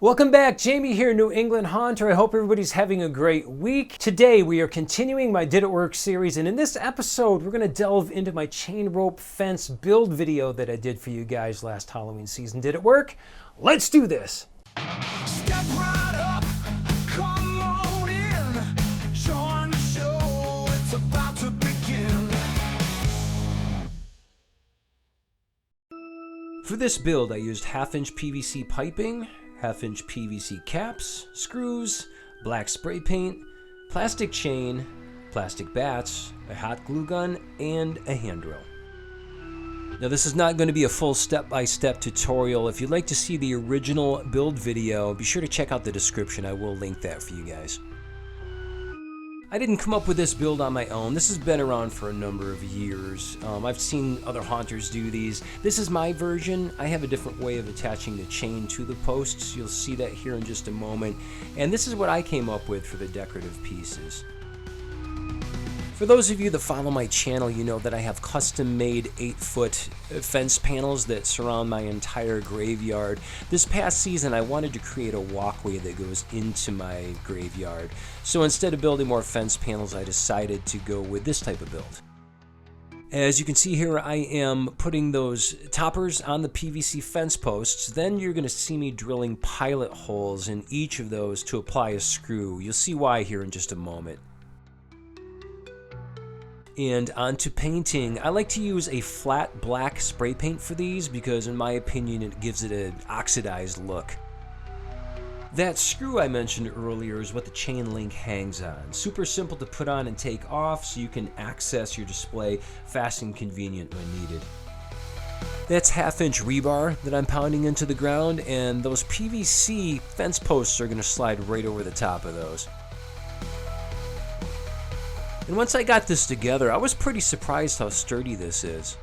Welcome back, Jamie here, New England Haunter. I hope everybody's having a great week. Today we are continuing my Did It Work series, and in this episode we're going to delve into my chain rope fence build video that I did for you guys last Halloween season. Did it work? Let's do this! Step right up, come on in, join the show, it's about to begin. For this build I used 1/2-inch PVC piping, 1/2-inch PVC caps, screws, black spray paint, plastic chain, plastic bats, a hot glue gun, and a hand drill. Now this is not going to be a full step-by-step tutorial. If you'd like to see the original build video, be sure to check out the description. I will link that for you guys. I didn't come up with this build on my own. This has been around for a number of years. I've seen other haunters do these. This is my version. I have a different way of attaching the chain to the posts. You'll see that here in just a moment. And this is what I came up with for the decorative pieces. For those of you that follow my channel, you know that I have custom-made 8-foot fence panels that surround my entire graveyard. This past season, I wanted to create a walkway that goes into my graveyard. So instead of building more fence panels, I decided to go with this type of build. As you can see here, I am putting those toppers on the PVC fence posts. Then you're going to see me drilling pilot holes in each of those to apply a screw. You'll see why here in just a moment. And onto painting. I like to use a flat black spray paint for these because in my opinion it gives it an oxidized look. That screw I mentioned earlier is what the chain link hangs on. Super simple to put on and take off so you can access your display fast and convenient when needed. That's 1/2-inch rebar that I'm pounding into the ground, and those PVC fence posts are going to slide right over the top of those. And once I got this together, I was pretty surprised how sturdy this is.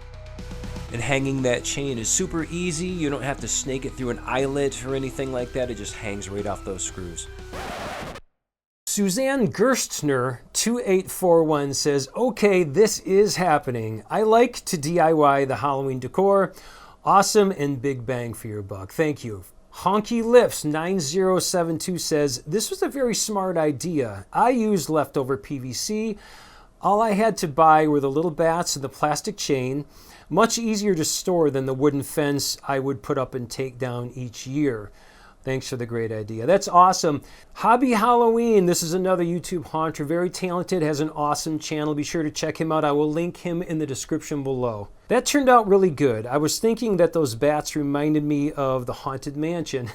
And hanging that chain is super easy. You don't have to snake it through an eyelet or anything like that. It just hangs right off those screws. Suzanne Gerstner 2841 says, okay, this is happening. I like to DIY the Halloween decor. Awesome and big bang for your buck. Thank you. Honky Lifts 9072 says, this was a very smart idea. I used leftover PVC. All I had to buy were the little bats and the plastic chain. Much easier to store than the wooden fence I would put up and take down each year. Thanks for the great idea. That's awesome. Hobby Halloween, this is another YouTube haunter, very talented, has an awesome channel. Be sure to check him out. I will link him in the description below. That turned out really good. I was thinking that those bats reminded me of the Haunted Mansion.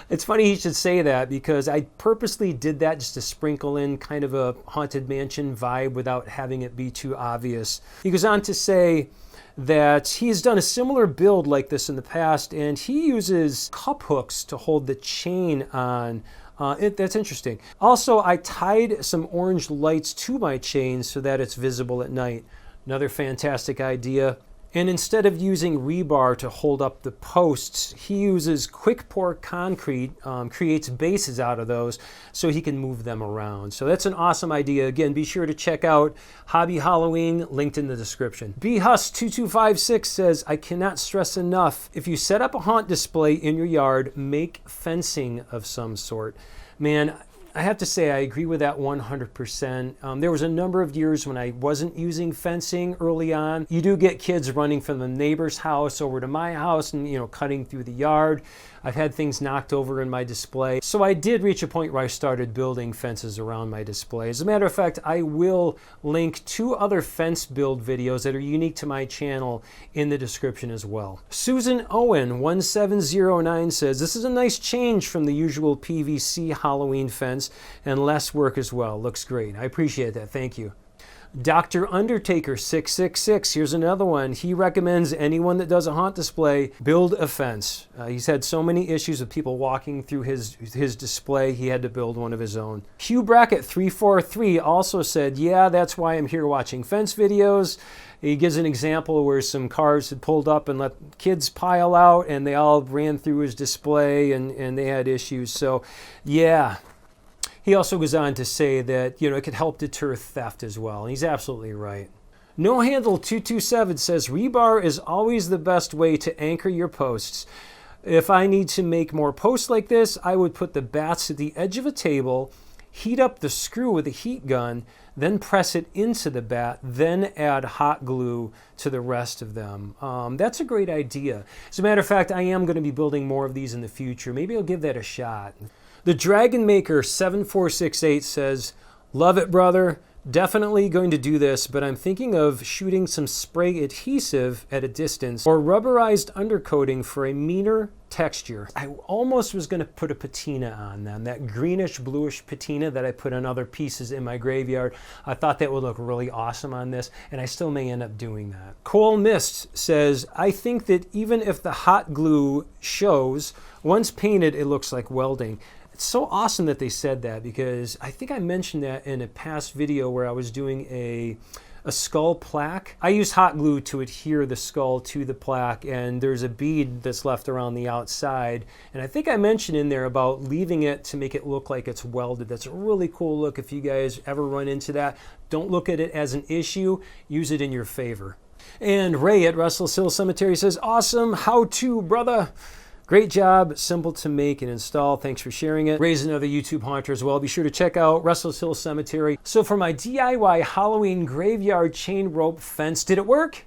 It's funny you should say that because I purposely did that just to sprinkle in kind of a Haunted Mansion vibe without having it be too obvious. He goes on to say that he has done a similar build like this in the past, and he uses cup hooks to hold the chain on. That's interesting. Also, I tied some orange lights to my chain so that it's visible at night. Another fantastic idea. And instead of using rebar to hold up the posts, he uses quick pour concrete, creates bases out of those so he can move them around. So that's an awesome idea. Again, be sure to check out Hobby Halloween, linked in the description. BHus2256 says, I cannot stress enough, if you set up a haunt display in your yard, make fencing of some sort. Man, I have to say I agree with that 100%. There was a number of years when I wasn't using fencing early on. You do get kids running from the neighbor's house over to my house and, cutting through the yard. I've had things knocked over in my display. So I did reach a point where I started building fences around my display. As a matter of fact, I will link 2 other fence build videos that are unique to my channel in the description as well. Susan Owen 1709 says, this is a nice change from the usual PVC Halloween fence and less work as well. Looks great. I appreciate that. Thank you. Dr. Undertaker 666, here's another one. He recommends anyone that does a haunt display build a fence. He's had so many issues with people walking through his display, he had to build one of his own. Q Bracket 343 also said, yeah, that's why I'm here watching fence videos. He gives an example where some cars had pulled up and let kids pile out and they all ran through his display and they had issues. So yeah. He also goes on to say that, it could help deter theft as well. And he's absolutely right. No Handle 227 says, rebar is always the best way to anchor your posts. If I need to make more posts like this, I would put the bats at the edge of a table, heat up the screw with a heat gun, then press it into the bat, then add hot glue to the rest of them. That's a great idea. As a matter of fact, I am going to be building more of these in the future. Maybe I'll give that a shot. The Dragon Maker 7468 says, love it, brother. Definitely going to do this, but I'm thinking of shooting some spray adhesive at a distance or rubberized undercoating for a meaner texture. I almost was going to put a patina on them, that greenish bluish patina that I put on other pieces in my graveyard. I thought that would look really awesome on this, and I still may end up doing that. Cole Mist says, I think that even if the hot glue shows, once painted it looks like welding. It's so awesome that they said that, because I think I mentioned that in a past video where I was doing a skull plaque. I use hot glue to adhere the skull to the plaque, and there's a bead that's left around the outside. And I think I mentioned in there about leaving it to make it look like it's welded. That's a really cool look. If you guys ever run into that, don't look at it as an issue. Use it in your favor. And Ray at Restless Hill Cemetery says, awesome, how to, brother. Great job, simple to make and install. Thanks for sharing it. Ray's another YouTube haunter as well. Be sure to check out Restless Hill Cemetery. So for my DIY Halloween graveyard chain rope fence, did it work?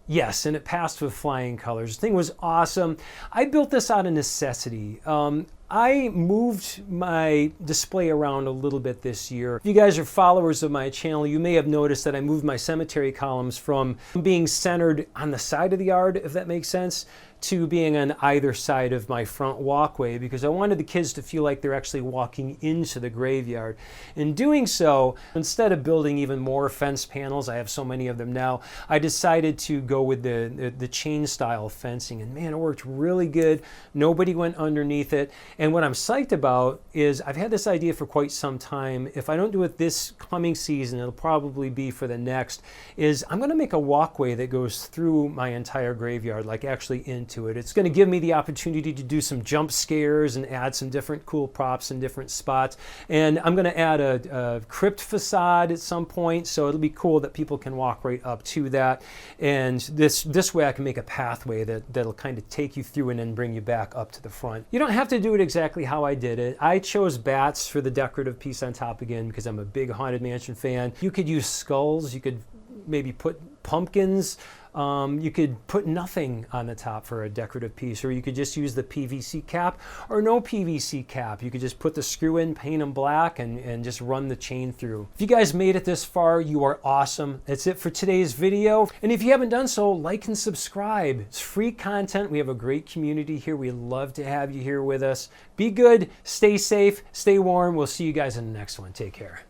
Yes, and it passed with flying colors. The thing was awesome. I built this out of necessity. I moved my display around a little bit this year. If you guys are followers of my channel, you may have noticed that I moved my cemetery columns from being centered on the side of the yard, if that makes sense, to being on either side of my front walkway, because I wanted the kids to feel like they're actually walking into the graveyard. In doing so, instead of building even more fence panels, I have so many of them now, I decided to go with the chain style fencing, and man, it worked really good. Nobody went underneath it. And what I'm psyched about is I've had this idea for quite some time. If I don't do it this coming season, it'll probably be for the next, is I'm gonna make a walkway that goes through my entire graveyard, like actually into it. It's going to give me the opportunity to do some jump scares and add some different cool props in different spots. And I'm going to add a crypt facade at some point, so it'll be cool that people can walk right up to that. And this way I can make a pathway that'll kind of take you through and then bring you back up to the front. You don't have to do it exactly how I did it. I chose bats for the decorative piece on top again because I'm a big Haunted Mansion fan. You could use skulls, you could maybe put pumpkins. You could put nothing on the top for a decorative piece, or you could just use the PVC cap or no PVC cap. You could just put the screw in, paint them black, and just run the chain through. If you guys made it this far, you are awesome. That's it for today's video. And if you haven't done so, like and subscribe. It's free content. We have a great community here. We love to have you here with us. Be good, stay safe, stay warm. We'll see you guys in the next one. Take care.